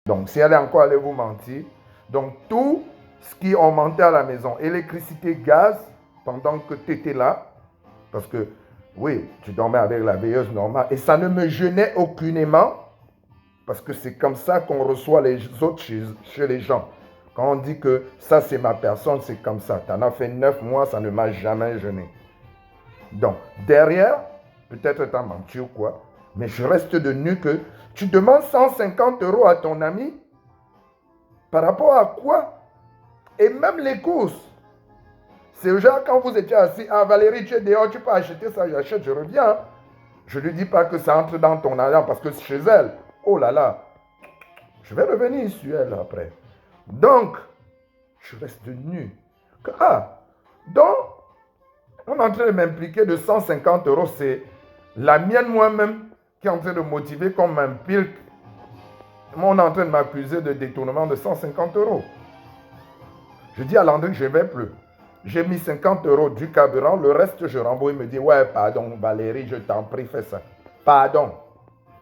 Donc, si elle est encore allée vous mentir, donc tout ce qui ont menti à la maison, électricité, gaz, pendant que tu étais là, parce que, oui, tu dormais avec la veilleuse normale, et ça ne me gênait aucunement, parce que c'est comme ça qu'on reçoit les autres chez les gens. Quand on dit que ça, c'est ma personne, c'est comme ça. Tu en as fait 9 mois, ça ne m'a jamais gêné. Donc, derrière, peut-être tu as menti ou quoi, mais je reste de nu que tu demandes 150 € à ton ami par rapport à quoi? Et même les courses. C'est genre quand vous étiez assis, ah Valérie, tu es dehors, tu peux acheter ça, j'achète, je reviens. Je ne lui dis pas que ça entre dans ton argent parce que c'est chez elle. Oh là là, je vais revenir sur elle après. Donc, je reste nu. Donc, on est en train de m'impliquer de 150 €, c'est la mienne moi-même qui est en train de motiver qu'on m'implique. On est en train de m'accuser de détournement de 150 €. Je dis à Landry que je ne vais plus. J'ai mis 50 € du carburant, le reste je rembourse. Il me dit, ouais, pardon Valérie, je t'en prie, fais ça. Pardon.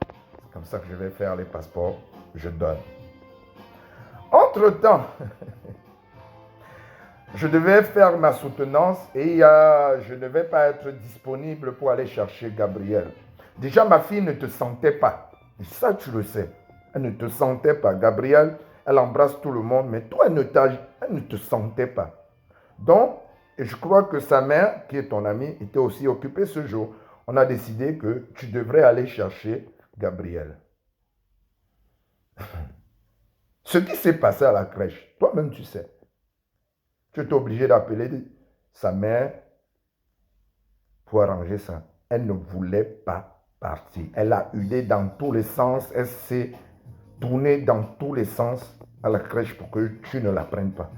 C'est comme ça que je vais faire les passeports, je donne. Entre-temps, je devais faire ma soutenance et je ne vais pas être disponible pour aller chercher Gabriel. Déjà, ma fille ne te sentait pas. Et ça, tu le sais. Elle ne te sentait pas. Gabriel, elle embrasse tout le monde, mais toi, elle ne te sentait pas. Donc, je crois que sa mère, qui est ton amie, était aussi occupée ce jour. On a décidé que tu devrais aller chercher Gabriel. Ce qui s'est passé à la crèche, toi-même tu sais. Tu étais obligé d'appeler sa mère pour arranger ça. Elle ne voulait pas partir. Elle a hurlé dans tous les sens. Elle s'est tournée dans tous les sens à la crèche pour que tu ne la prennes pas.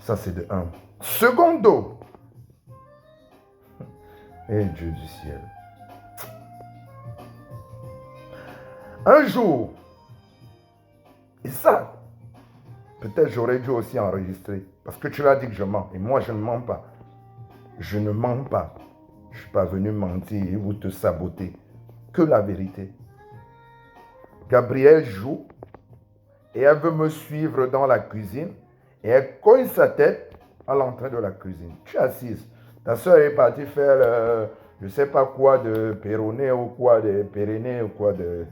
Ça, c'est de un. Secondo. Et Dieu du ciel. Un jour, et ça, peut-être j'aurais dû aussi enregistrer, parce que tu l'as dit que je mens, et moi je ne mens pas. Je ne mens pas. Je ne suis pas venu mentir et vous te saboter. Que la vérité. Gabrielle joue et elle veut me suivre dans la cuisine et elle cogne sa tête à l'entrée de la cuisine. Tu es assise. Ta soeur est partie faire je ne sais pas quoi de péroné ou quoi de péréné ou quoi de...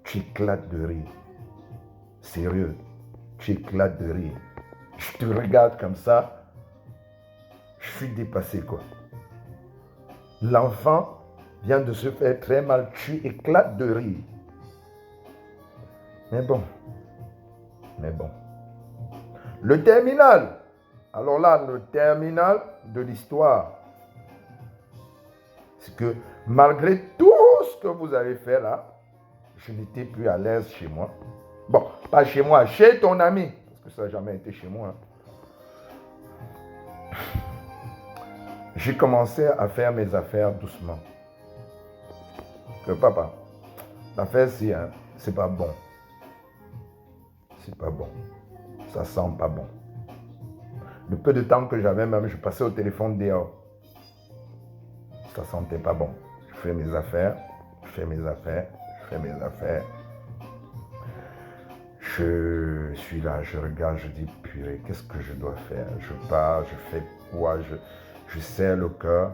Tu éclates de rire. Sérieux. Tu éclates de rire. Je te regarde comme ça. Je suis dépassé quoi. L'enfant vient de se faire très mal. Tu éclates de rire. Mais bon. Le terminal. Alors là, le terminal de l'histoire. C'est que malgré tout ce que vous avez fait là, je n'étais plus à l'aise chez moi. Bon, pas chez moi, chez ton ami. Parce que ça n'a jamais été chez moi. J'ai commencé à faire mes affaires doucement. Que papa, l'affaire ci, hein, c'est pas bon. C'est pas bon. Ça sent pas bon. Le peu de temps que j'avais même, je passais au téléphone dehors. Ça sentait pas bon. Je fais mes affaires. Je suis là, je regarde, je dis, purée, qu'est-ce que je dois faire? Je pars, je fais quoi? Je serre le cœur.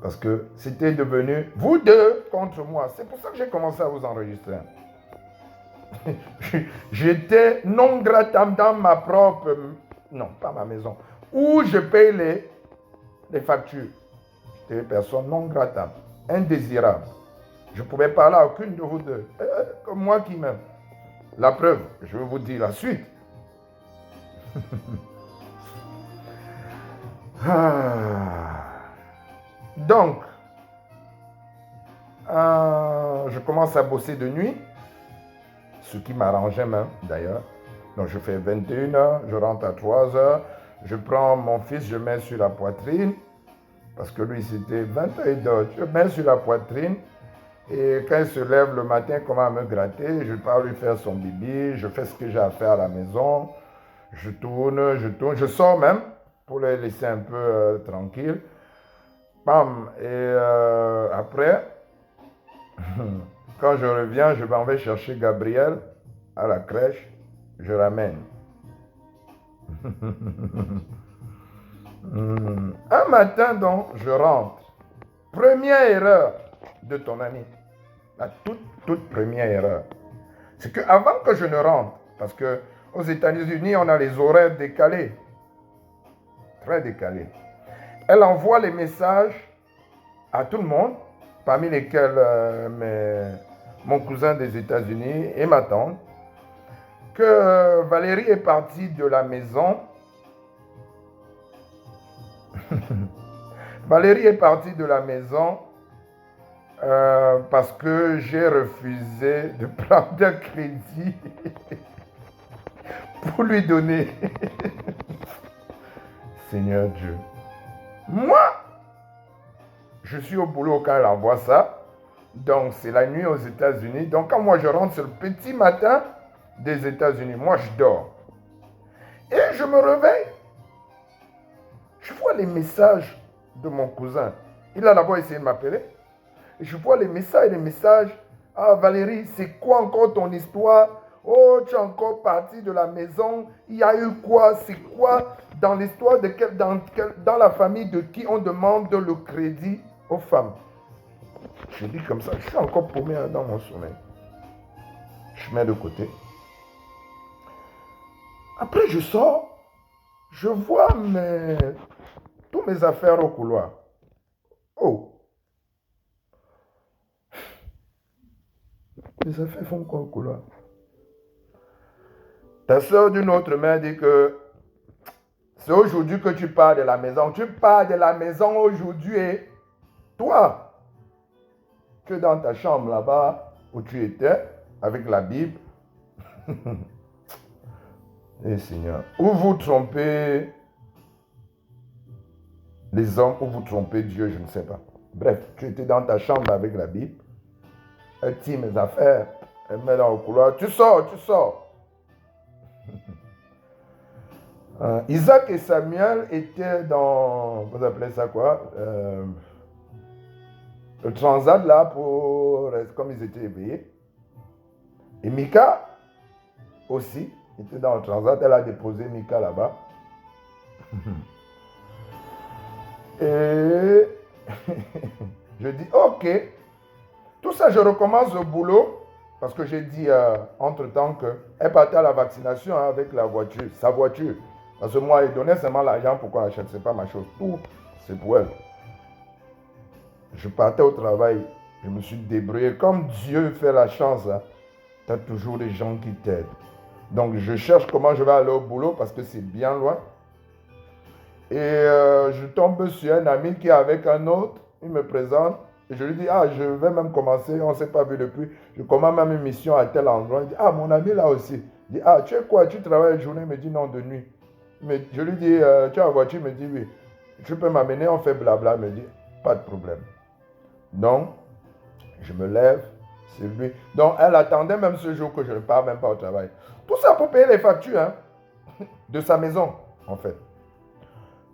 Parce que c'était devenu vous deux contre moi. C'est pour ça que j'ai commencé à vous enregistrer. J'étais non gratam dans ma propre... Non, pas ma maison. Où je paye les factures. J'étais une personne non gratam, indésirable. Je ne pouvais parler à aucune de vous deux. Comme moi qui m'aime. La preuve, je vais vous dire la suite. Donc, je commence à bosser de nuit, ce qui m'arrangeait même d'ailleurs. Donc je fais 21h, je rentre à 3h, je prends mon fils, je mets sur la poitrine, parce que lui c'était 21h, je mets sur la poitrine, et quand il se lève le matin, il commence à me gratter, je pars lui faire son bibi, je fais ce que j'ai à faire à la maison, je tourne, je sors même, pour les laisser un peu tranquilles. Bam, et après, quand je reviens, je m'en vais chercher Gabriel. à la crèche, je ramène. Un matin, donc, je rentre. Première erreur de ton ami. La toute première erreur. C'est qu'avant que je ne rentre, parce qu'aux États-Unis, on a les horaires décalés. Très décalés. Elle envoie les messages à tout le monde, parmi lesquels mon cousin des États-Unis et ma tante, que Valérie est partie de la maison. Valérie est partie de la maison parce que j'ai refusé de prendre un crédit pour lui donner. Seigneur Dieu. Moi, je suis au boulot quand elle envoie ça. Donc, c'est la nuit aux États-Unis. Donc, quand moi je rentre, c'est le petit matin des États-Unis. Moi, je dors. Et je me réveille. Je vois les messages de mon cousin. Il a d'abord essayé de m'appeler. Et je vois les messages. Ah, Valérie, c'est quoi encore ton histoire? Oh, tu es encore partie de la maison. Il y a eu quoi? C'est quoi dans l'histoire dans la famille de qui on demande le crédit aux femmes? Je dis comme ça, je suis encore paumé dans mon sommeil. Je mets de côté. Après, je sors. Je vois tous mes affaires au couloir. Oh. Mes affaires font quoi au couloir? Ta soeur d'une autre main dit que c'est aujourd'hui que tu pars de la maison. Tu pars de la maison aujourd'hui et toi, tu es dans ta chambre là-bas où tu étais avec la Bible. Eh Seigneur, ou vous trompez les hommes ou vous trompez Dieu, je ne sais pas. Bref, tu étais dans ta chambre avec la Bible. Elle tire mes affaires, elle met dans le couloir. Tu sors, tu sors. Isaac et Samuel étaient dans, vous appelez ça quoi? Le transat là, comme ils étaient éveillés. Et Mika aussi était dans le transat, elle a déposé Mika là-bas. Et je dis, ok, tout ça je recommence au boulot, parce que j'ai dit entre-temps qu'elle partait à la vaccination avec la voiture, sa voiture. Parce que moi, elle donnait seulement l'argent pour qu'on achète, c'est pas ma chose, tout c'est pour elle. Je partais au travail, je me suis débrouillé. Comme Dieu fait la chance, hein, tu as toujours des gens qui t'aident. Donc je cherche comment je vais aller au boulot parce que c'est bien loin. Et je tombe sur un ami qui est avec un autre, il me présente. Et je lui dis, ah, je vais même commencer, on ne s'est pas vu depuis. Je commence même une mission à tel endroit. Il dit, ah, mon ami là aussi. Je dis, ah, tu es quoi? Tu travailles la journée? Il me dit, non, de nuit. Mais je lui dis, tu as la voiture? Il me dit, oui. Tu peux m'amener? On fait blabla. Il me dit, pas de problème. Donc, je me lève, c'est lui. Donc, elle attendait même ce jour que je ne pars même pas au travail. Tout ça pour payer les factures hein, de sa maison, en fait.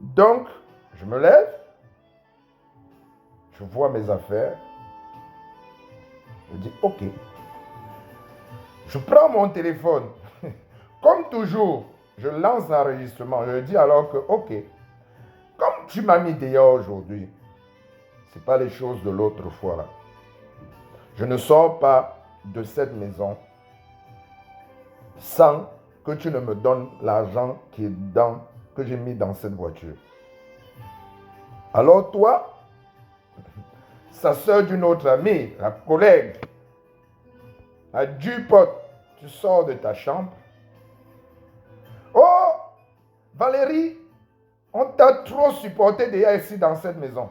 Donc, je me lève, je vois mes affaires, je dis, ok. Je prends mon téléphone. Comme toujours, je lance l'enregistrement. Je dis alors que, ok, comme tu m'as mis dehors aujourd'hui, ce n'est pas les choses de l'autre fois là. Je ne sors pas de cette maison sans que tu ne me donnes l'argent que j'ai mis dans cette voiture. Alors toi, sa soeur d'une autre amie, la collègue, a du pote, tu sors de ta chambre. Oh, Valérie, on t'a trop supporté déjà ici dans cette maison.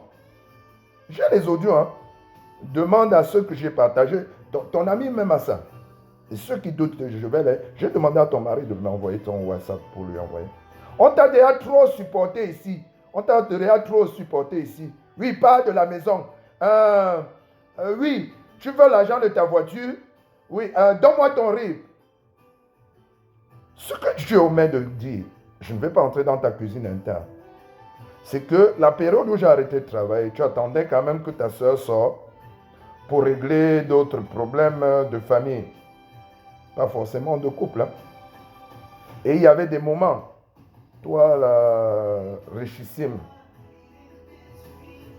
J'ai les audios, hein. Demande à ceux que j'ai partagés, ton ami même à ça. Et ceux qui doutent, j'ai demandé à ton mari de m'envoyer ton WhatsApp pour lui envoyer. On t'a déjà trop supporté ici. On t'a déjà trop supporté ici. Oui, pars de la maison. Oui, tu veux l'argent de ta voiture? Oui, donne-moi ton RIB. Ce que tu omet de dire, je ne vais pas entrer dans ta cuisine interne. C'est que la période où j'ai arrêté de travailler, tu attendais quand même que ta soeur sorte pour régler d'autres problèmes de famille. pas forcément de couple. Hein. Et il y avait des moments, toi, la richissime,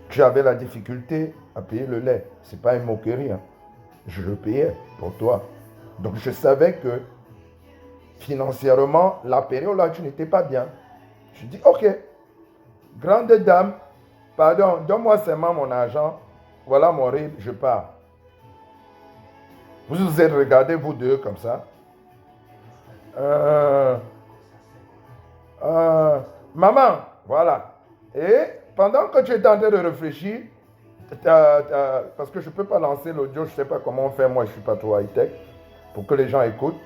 tu avais la difficulté à payer le lait. Ce n'est pas une moquerie. Hein. Je le payais pour toi. Donc je savais que financièrement, la période là, tu n'étais pas bien. Je dis, ok, grande dame, pardon, donne-moi seulement mon argent. Voilà mon RIB, je pars. Vous vous êtes regardés, vous deux, comme ça. Euh, Maman, voilà. Et pendant que tu étais en train de réfléchir, parce que je ne peux pas lancer l'audio, je ne sais pas comment on fait, moi je ne suis pas trop high-tech, pour que les gens écoutent.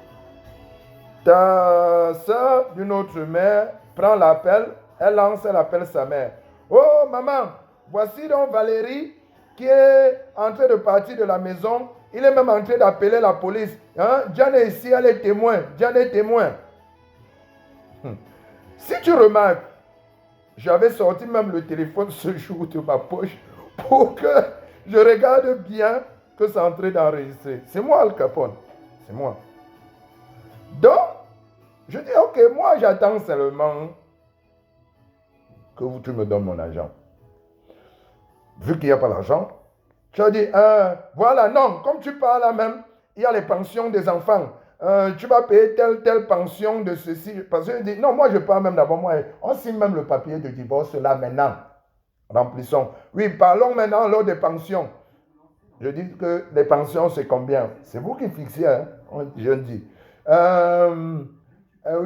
Ta soeur d'une autre mère prend l'appel, elle lance, elle appelle sa mère. Oh maman, voici donc Valérie qui est en train de partir de la maison. Il est même en train d'appeler la police. Hein? Diane est ici, elle est témoin. Diane est témoin. Si tu remarques, j'avais sorti même le téléphone ce jour de ma poche pour que je regarde bien que c'est en train d'enregistrer. C'est moi Al Capone. C'est moi. Donc, je dis, ok, moi j'attends seulement que tu me donnes mon argent. Vu qu'il n'y a pas l'argent, tu as dit, voilà, non, comme tu parles là même, il y a les pensions des enfants. Tu vas payer telle pension de ceci. Parce que je dis, non, moi je parle même d'abord, moi, on signe même le papier de divorce là maintenant. Remplissons. Oui, parlons maintenant lors des pensions. Je dis que les pensions, c'est combien? C'est vous qui fixez, hein? Je dis.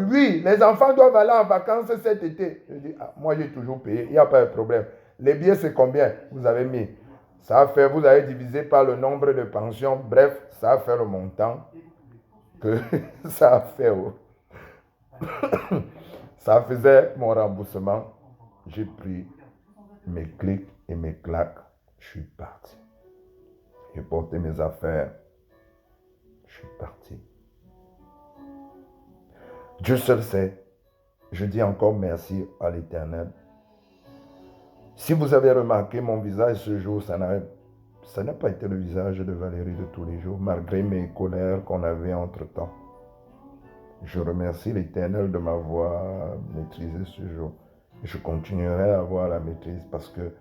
Oui, les enfants doivent aller en vacances cet été. Je dis, moi j'ai toujours payé, il n'y a pas de problème. Les billets, c'est combien? Vous avez mis. Ça a fait, vous avez divisé par le nombre de pensions. Bref, ça a fait le montant que ça a fait. Ça faisait mon remboursement. J'ai pris mes clics et mes claques. Je suis parti. J'ai porté mes affaires. Je suis parti. Dieu seul sait. Je dis encore merci à l'Éternel. Si vous avez remarqué mon visage ce jour, ça n'a pas été le visage de Valérie de tous les jours, malgré mes colères qu'on avait entre-temps. Je remercie l'Éternel de m'avoir maîtrisé ce jour. Je continuerai à avoir la maîtrise parce que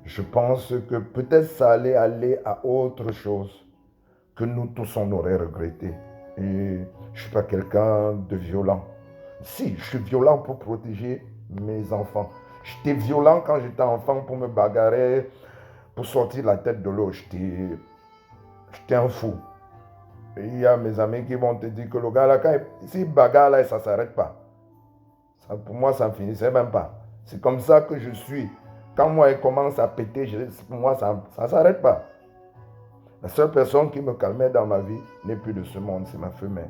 je pense que peut-être ça allait aller à autre chose que nous tous on aurait regretté. Et je ne suis pas quelqu'un de violent. Si, je suis violent pour protéger mes enfants. J'étais violent quand j'étais enfant pour me bagarrer, pour sortir la tête de l'eau. J'étais un fou. Et il y a mes amis qui vont te dire que le gars là, quand il bagarre là, ça ne s'arrête pas. Ça, pour moi, ça ne finissait même pas. C'est comme ça que je suis. Quand moi, il commence à péter, pour moi, ça ne s'arrête pas. La seule personne qui me calmait dans ma vie n'est plus de ce monde, c'est ma femelle.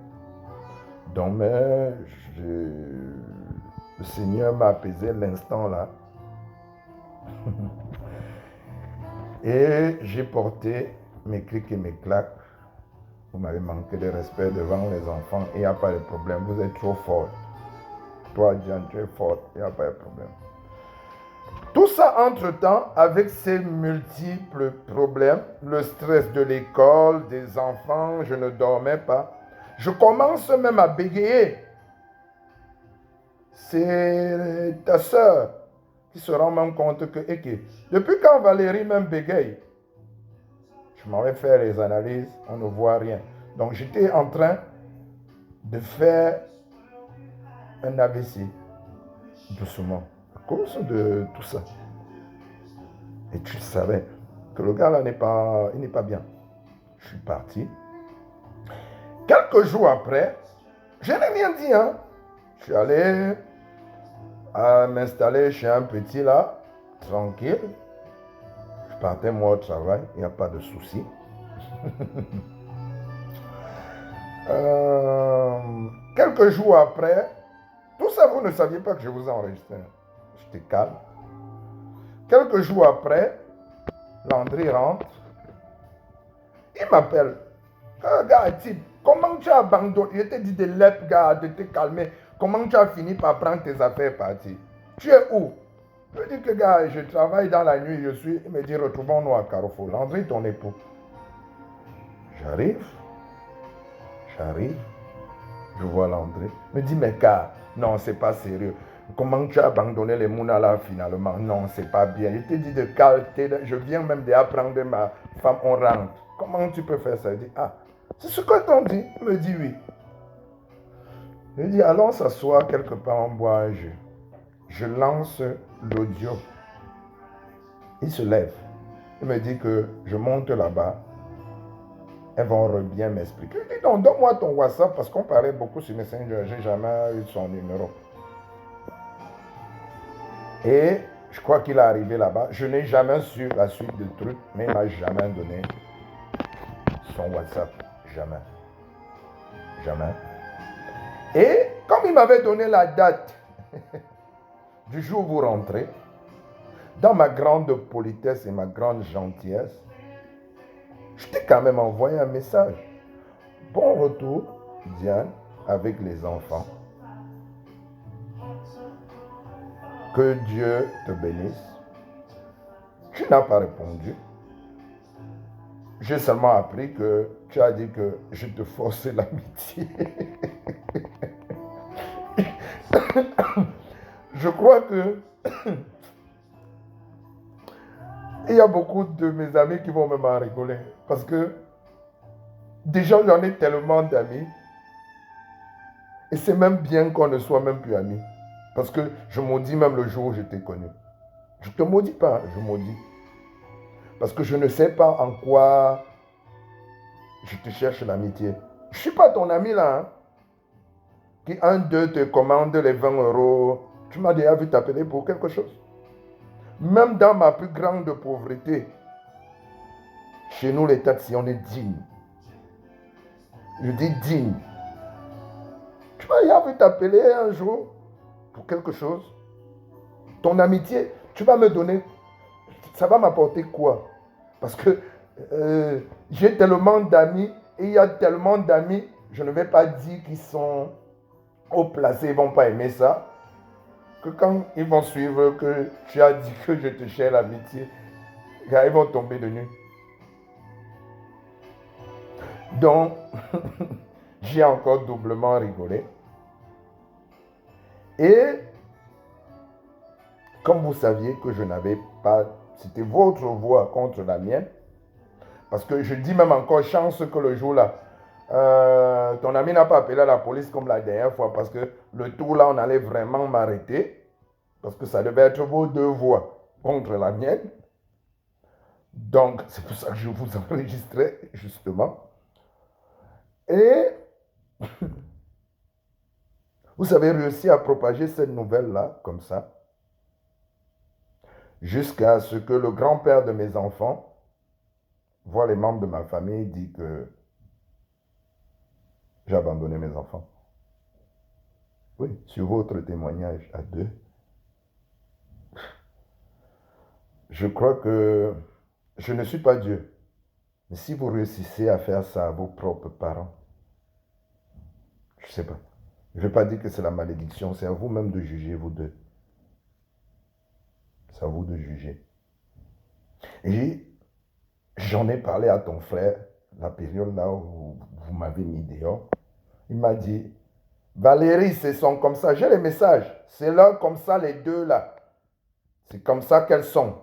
Donc, mais le Seigneur m'a apaisé l'instant là. Et j'ai porté mes clics et mes claques. Vous m'avez manqué de respect devant les enfants et il n'y a pas de problème. Vous êtes trop fort. Toi, Jean, tu es fort. Il n'y a pas de problème. Tout ça entre-temps, avec ces multiples problèmes, le stress de l'école, des enfants, je ne dormais pas. Je commence même à bégayer. C'est ta soeur qui se rend même compte que, depuis quand Valérie même bégaye, je m'en vais faire les analyses, on ne voit rien. Donc j'étais en train de faire un AVC, doucement, à cause de tout ça. Et tu savais que le gars là il n'est pas bien. Je suis parti. Quelques jours après, je n'ai rien dit, hein. Je suis allé m'installer chez un petit là, tranquille. Je partais moi au travail, il n'y a pas de souci. Quelques jours après, tout ça vous ne saviez pas que je vous enregistrais. J'étais calme. Quelques jours après, Landry rentre. Il m'appelle. Gars, type, comment tu as abandonné? Je t'ai dit de l'être, gars, de te calmer. Comment tu as fini par prendre tes affaires et partir? Tu es où? Je dis que, gars, je travaille dans la nuit, je suis. Il me dit, retrouvons-nous à Carrefour. Landry, ton époux. J'arrive. Je vois l'entrée. Me dit, mais car, non, c'est pas sérieux. Comment tu as abandonné les mounas là finalement? Non, c'est pas bien. Je te dis de calter. Je viens même d'apprendre ma femme, on rentre. Comment tu peux faire ça? Il dit, ah, c'est ce que t'ont dit. Il me dit oui. Je dis, allons s'asseoir quelque part, on boit un jeu. Je lance l'audio. Il se lève. Il me dit que je monte là-bas. Elles vont bien m'expliquer. Je dis, non, donne-moi ton WhatsApp parce qu'on parlait beaucoup sur Messenger. Je n'ai jamais eu son numéro. Et je crois qu'il est arrivé là-bas. Je n'ai jamais su la suite du truc, mais il ne m'a jamais donné son WhatsApp. Jamais. Jamais. Et comme il m'avait donné la date du jour où vous rentrez, dans ma grande politesse et ma grande gentillesse, je t'ai quand même envoyé un message. Bon retour, Diane, avec les enfants. Que Dieu te bénisse. Tu n'as pas répondu. J'ai seulement appris que tu as dit que je te forçais l'amitié. Je crois que il y a beaucoup de mes amis qui vont même en rigoler. Parce que déjà, j'en ai tellement d'amis. Et c'est même bien qu'on ne soit même plus amis. Parce que je maudis même le jour où je t'ai connu. Je ne te maudis pas, je maudis. Parce que je ne sais pas en quoi je te cherche l'amitié. Je ne suis pas ton ami là. Hein, qui un d'eux te commande les 20 euros. Tu m'as déjà vu t'appeler pour quelque chose. Même dans ma plus grande pauvreté, chez nous les taxis, on est digne. Je dis digne. Tu m'as déjà vu t'appeler un jour pour quelque chose. Ton amitié, tu vas me donner, ça va m'apporter quoi? Parce que j'ai tellement d'amis et il y a tellement d'amis, je ne vais pas dire qu'ils sont haut placés, ils ne vont pas aimer ça, que quand ils vont suivre que tu as dit que je te cherche l'amitié, ils vont tomber de nu. Donc, j'ai encore doublement rigolé. Et comme vous saviez que je n'avais pas, c'était votre voix contre la mienne, parce que je dis même encore chance que le jour-là, ton ami n'a pas appelé à la police comme la dernière fois, parce que le tour là, on allait vraiment m'arrêter, parce que ça devait être vos deux voix contre la mienne. Donc, c'est pour ça que je vous enregistrais, justement. Et vous avez réussi à propager cette nouvelle-là, comme ça, jusqu'à ce que le grand-père de mes enfants voit les membres de ma famille et dit que j'ai abandonné mes enfants. Oui, sur votre témoignage à deux. Je crois que je ne suis pas Dieu. Mais si vous réussissez à faire ça à vos propres parents, je ne sais pas. Je ne vais pas dire que c'est la malédiction, c'est à vous-même de juger, vous deux. C'est à vous de juger. Et j'en ai parlé à ton frère, la période là où vous m'avez mis dehors. Il m'a dit, Valérie, ce sont comme ça. J'ai les messages. C'est là, comme ça, les deux là. C'est comme ça qu'elles sont.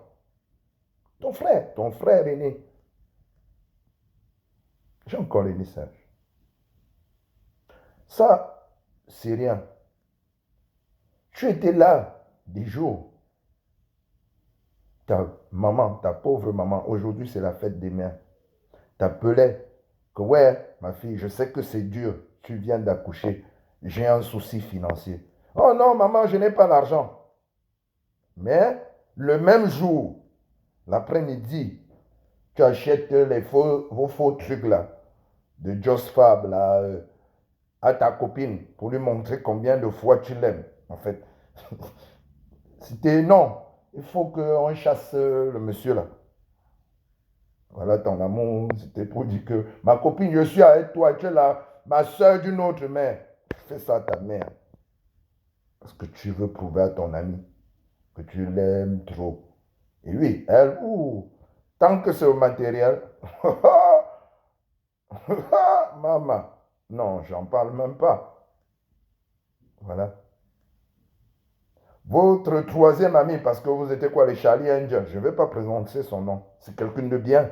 Ton frère aîné. J'ai encore les messages. Ça, c'est rien. Tu étais là des jours. Ta maman, ta pauvre maman, aujourd'hui c'est la fête des mères, t'appelait que ouais, ma fille, je sais que c'est dur, tu viens d'accoucher, j'ai un souci financier. Oh non, maman, je n'ai pas l'argent. Mais le même jour, l'après-midi, tu achètes vos faux trucs là, de Just Fab là, à ta copine pour lui montrer combien de fois tu l'aimes. En fait, c'était non. Il faut qu'on chasse le monsieur là. Voilà ton amour. C'était pour dire que ma copine, je suis avec toi. Tu es là, ma soeur d'une autre mère. Fais ça à ta mère. Parce que tu veux prouver à ton ami que tu l'aimes trop. Et oui, elle, tant que c'est au matériel. Maman, non, j'en parle même pas. Voilà. Votre troisième ami, parce que vous étiez quoi, les Charlie Angels, je ne vais pas prononcer son nom. C'est quelqu'un de bien.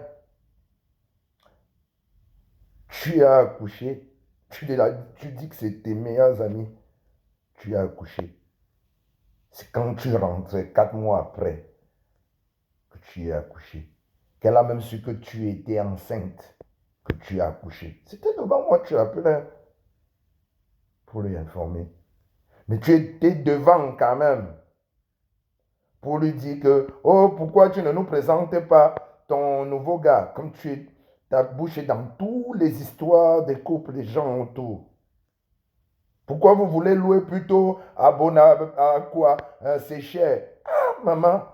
Tu as accouché. Tu dis que c'est tes meilleurs amis. Tu as accouché. C'est quand tu rentrais 4 mois après que tu as accouché. Qu'elle a même su que tu étais enceinte, que tu as accouché. C'était devant moi, tu appelais pour lui informer. Mais tu étais devant quand même pour lui dire que, oh, pourquoi tu ne nous présentes pas ton nouveau gars, comme ta bouche est dans toutes les histoires des couples, des gens autour. Pourquoi vous voulez louer plutôt à quoi? C'est cher. Ah, maman,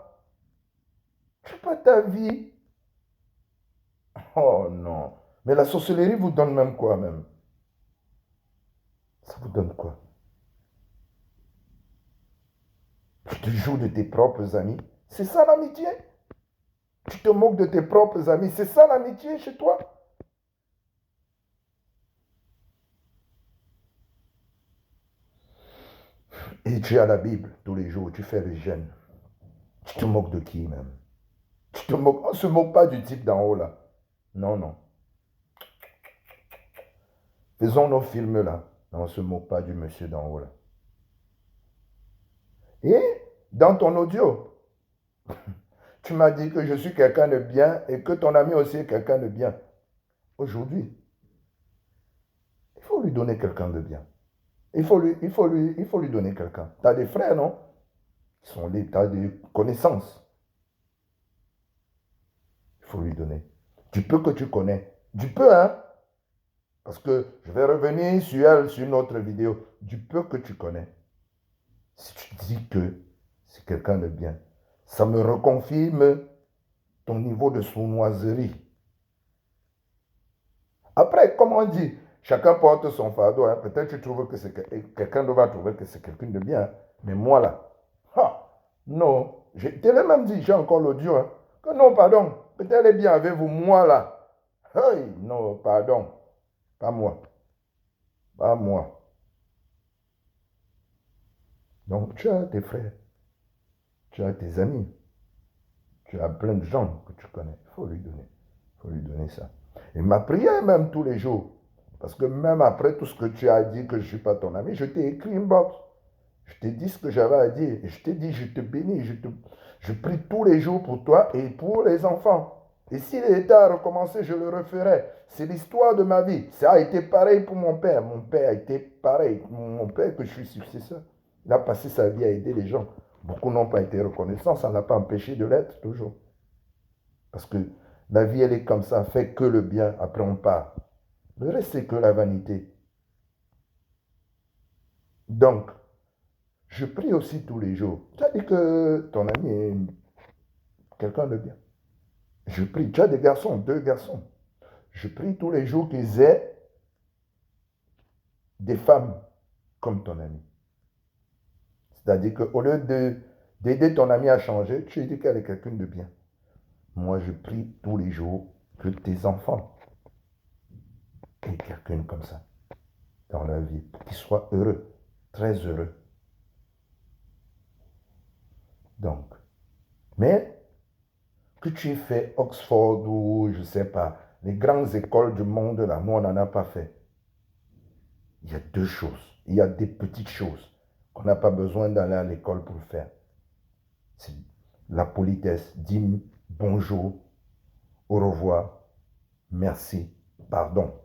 tu pas ta vie. Oh non. Mais la sorcellerie vous donne même quoi même? Ça vous donne quoi? Tu te joues de tes propres amis. C'est ça l'amitié? Tu te moques de tes propres amis. C'est ça l'amitié chez toi? Et tu as la Bible tous les jours. Tu fais le jeûne. Tu te moques de qui même? Tu te moques. On ne se moque pas du type d'en haut là. Non, non. Faisons nos films là. On ne se moque pas du monsieur d'en haut là. Et dans ton audio, tu m'as dit que je suis quelqu'un de bien et que ton ami aussi est quelqu'un de bien. Aujourd'hui, il faut lui donner quelqu'un de bien. Il faut lui donner quelqu'un. Tu as des frères, non? Qui sont libres, tu as des connaissances. Il faut lui donner. Du peu que tu connais. Du peu, hein? Parce que je vais revenir sur elle, sur une autre vidéo. Du peu que tu connais. Si tu dis que c'est quelqu'un de bien, ça me reconfirme ton niveau de sournoiserie. Après, comme on dit, chacun porte son fardeau. Hein. Peut-être tu trouves que c'est quelqu'un d'autre va trouver que c'est quelqu'un de bien. Hein. Mais moi là, non. Je te l'ai même dit, j'ai encore l'audio. Hein, que non, pardon. Peut-être elle est bien avec vous, moi là. Hey, non, pardon. Pas moi. Pas moi. Donc tu as tes frères. Tu as tes amis. Tu as plein de gens que tu connais. Il faut lui donner. Il faut lui donner ça. Et ma prière même tous les jours. Parce que même après tout ce que tu as dit que je ne suis pas ton ami, je t'ai écrit une box. Je t'ai dit ce que j'avais à dire. Et je t'ai dit, je te bénis. Je prie tous les jours pour toi et pour les enfants. Et s'il était à recommencer, je le referai. C'est l'histoire de ma vie. Ça a été pareil pour mon père. Mon père a été pareil. Mon père, que je suis successeur, il a passé sa vie à aider les gens. Beaucoup n'ont pas été reconnaissants. Ça n'a pas empêché de l'être toujours. Parce que la vie, elle est comme ça. Fait que le bien. Après, on part. Le reste, c'est que la vanité. Donc, je prie aussi tous les jours. Tu as dit que ton ami est quelqu'un de bien. Je prie. Tu as des garçons, 2 garçons. Je prie tous les jours qu'ils aient des femmes comme ton ami. C'est-à-dire qu'au lieu d'aider ton ami à changer, tu dis qu'elle est quelqu'un de bien. Moi, je prie tous les jours que tes enfants aient quelqu'un comme ça dans leur vie, qu'ils soient heureux, très heureux. Donc, mais que tu aies fait Oxford ou je ne sais pas, les grandes écoles du monde, là, nous, on n'en a pas fait. Il y a 2 choses. Il y a des petites choses qu'on n'a pas besoin d'aller à l'école pour faire. C'est la politesse. Dis bonjour, au revoir, merci, pardon.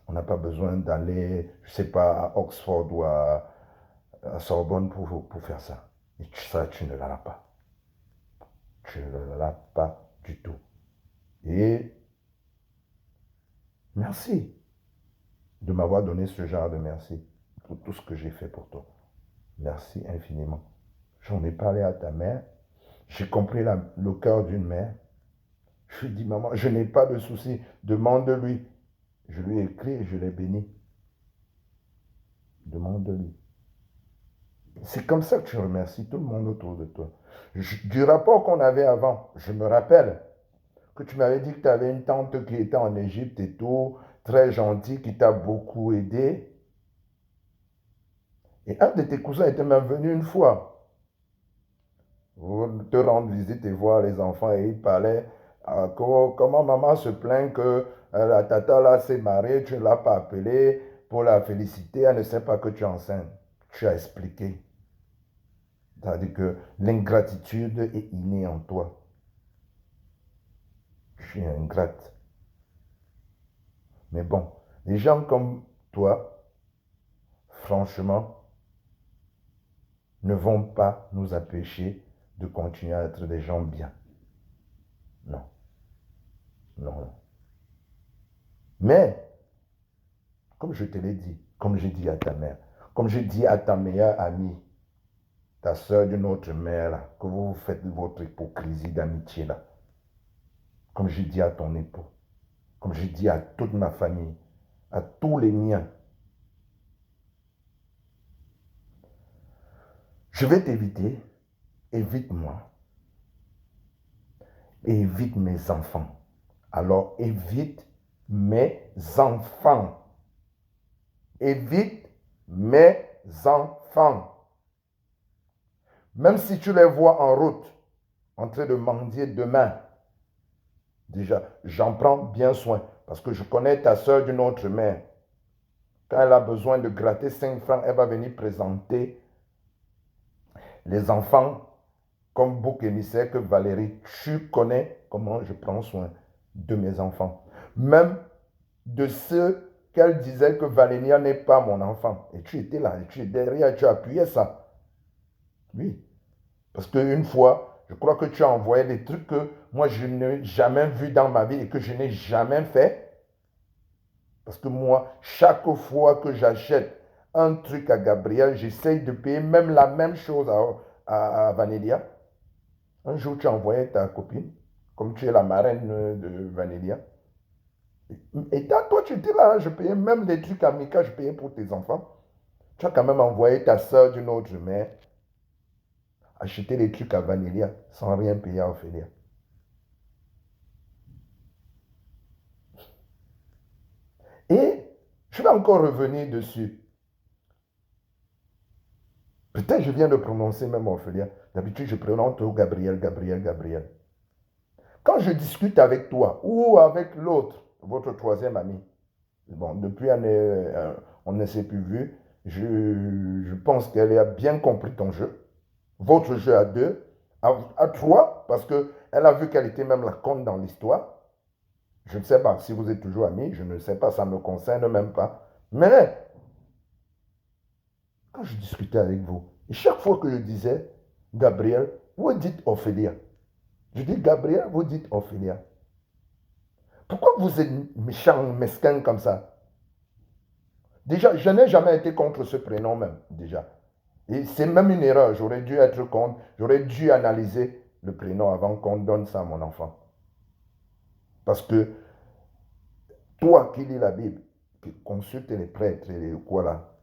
On n'a pas besoin d'aller, je ne sais pas, à Oxford ou à Sorbonne pour faire ça. Et ça, tu ne l'as pas. Tu ne l'as pas du tout. Et merci de m'avoir donné ce genre de merci pour tout ce que j'ai fait pour toi. Merci infiniment. J'en ai parlé à ta mère. J'ai compris le cœur d'une mère. Je lui ai dit, maman, je n'ai pas de souci. Demande-lui. Je lui ai écrit et je l'ai béni. Demande-lui. C'est comme ça que tu remercies tout le monde autour de toi. Du rapport qu'on avait avant, je me rappelle que tu m'avais dit que tu avais une tante qui était en Égypte et tout, très gentille, qui t'a beaucoup aidé. Et un de tes cousins était même venu une fois te rendre visite et voir les enfants. Et il parlait comment maman se plaint que la tata là s'est mariée, tu ne l'as pas appelée pour la féliciter, elle ne sait pas que tu es enceinte. Tu as expliqué. C'est-à-dire que l'ingratitude est innée en toi. Je suis ingrate. Mais bon, les gens comme toi, franchement, ne vont pas nous empêcher de continuer à être des gens bien. Non, non, non. Mais, comme je te l'ai dit, comme j'ai dit à ta mère, comme j'ai dit à ta meilleure amie, ta soeur d'une autre mère, là, que vous faites votre hypocrisie d'amitié là, comme j'ai dit à ton époux, comme j'ai dit à toute ma famille, à tous les miens, je vais t'éviter, évite-moi, évite mes enfants. Alors évite mes enfants. Évite mes enfants. Même si tu les vois en route, en train de mendier demain, déjà, j'en prends bien soin. Parce que je connais ta soeur d'une autre mère. Quand elle a besoin de gratter 5 francs, elle va venir présenter les enfants comme bouc émissaire que Valérie. Tu connais comment je prends soin de mes enfants. Même de ceux qu'elle disait que Valéria n'est pas mon enfant. Et tu étais là, et tu es derrière, tu as appuyé ça. Oui. Parce qu'une fois, je crois que tu as envoyé des trucs que moi je n'ai jamais vus dans ma vie et que je n'ai jamais fait. Parce que moi, chaque fois que j'achète un truc à Gabriel, j'essaye de payer même la même chose à Vanélia. Un jour, tu as envoyé ta copine, comme tu es la marraine de Vanélia. Et toi, tu étais là, je payais même les trucs à Mika, je payais pour tes enfants. Tu as quand même envoyé ta soeur d'une autre mère acheter les trucs à Vanélia sans rien payer à Ophélia. Et je vais encore revenir dessus. Peut-être je viens de prononcer même Ophélia. D'habitude, je prononce tout Gabriel, Gabriel, Gabriel. Quand je discute avec toi ou avec l'autre, votre troisième ami, bon, depuis on ne s'est plus vu, je pense qu'elle a bien compris ton jeu, votre jeu à deux, à trois, parce qu'elle a vu qu'elle était même la conne dans l'histoire. Je ne sais pas si vous êtes toujours amis, je ne sais pas, ça ne me concerne même pas. Mais quand je discutais avec vous, et chaque fois que je disais Gabriel, vous dites Ophélia. Je dis Gabriel, vous dites Ophélia. Pourquoi vous êtes méchant, mesquin comme ça? Déjà, je n'ai jamais été contre ce prénom même, déjà. Et c'est même une erreur. J'aurais dû être contre, j'aurais dû analyser le prénom avant qu'on donne ça à mon enfant. Parce que toi qui lis la Bible, qui consulte les prêtres et quoi là,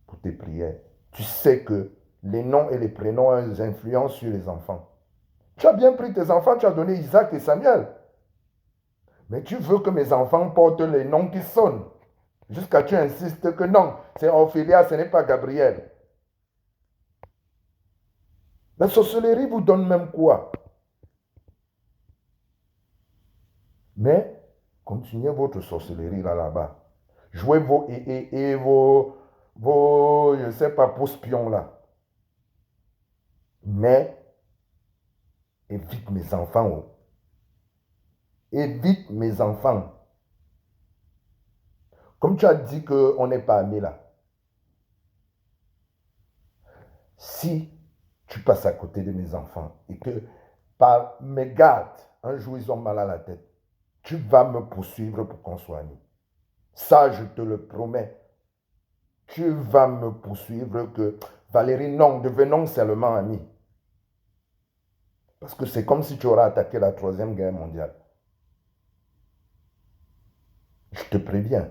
pour tes prières, tu sais que les noms et les prénoms ont une influence sur les enfants. Tu as bien pris tes enfants, tu as donné Isaac et Samuel. Mais tu veux que mes enfants portent les noms qui sonnent. Jusqu'à tu insistes que non, c'est Ophélia, ce n'est pas Gabriel. La sorcellerie vous donne même quoi? Mais continuez votre sorcellerie là-bas. Jouez vos, je ne sais pas, vos spions là. Mais évite mes enfants. Oh. Évite mes enfants. Comme tu as dit qu'on n'est pas amis là. Si tu passes à côté de mes enfants et que par mes gardes, un jour ils ont mal à la tête, tu vas me poursuivre pour qu'on soit amis. Ça, je te le promets. Tu vas me poursuivre que Valérie, non, devenons seulement amis. Parce que c'est comme si tu aurais attaqué la Troisième Guerre mondiale. Je te préviens.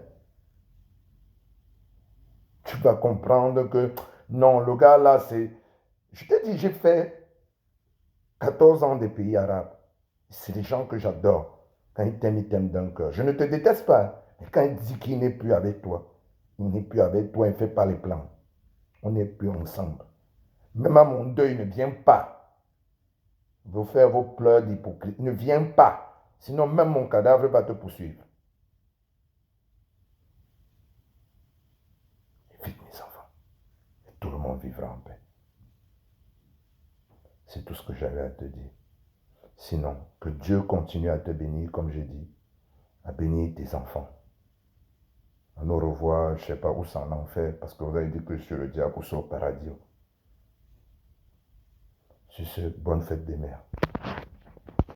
Tu vas comprendre que non, le gars là, c'est... Je t'ai dit, j'ai fait 14 ans des pays arabes. C'est des gens que j'adore. Quand ils t'aiment d'un cœur. Je ne te déteste pas. Mais quand il dit qu'il n'est plus avec toi, il n'est plus avec toi, il ne fait pas les plans. On n'est plus ensemble. Même à mon deuil, ne viens pas. Vous faire vos pleurs d'hypocrite. Ne viens pas. Sinon, même mon cadavre va te poursuivre. Et vite, mes enfants. Et tout le monde vivra en paix. C'est tout ce que j'avais à te dire. Sinon, que Dieu continue à te bénir, comme j'ai dit, à bénir tes enfants. À nous revoir, je ne sais pas où c'est en enfer, parce que vous avez dit que je suis le diable ou sur le paradis. Sur ce, bonne fête des mères.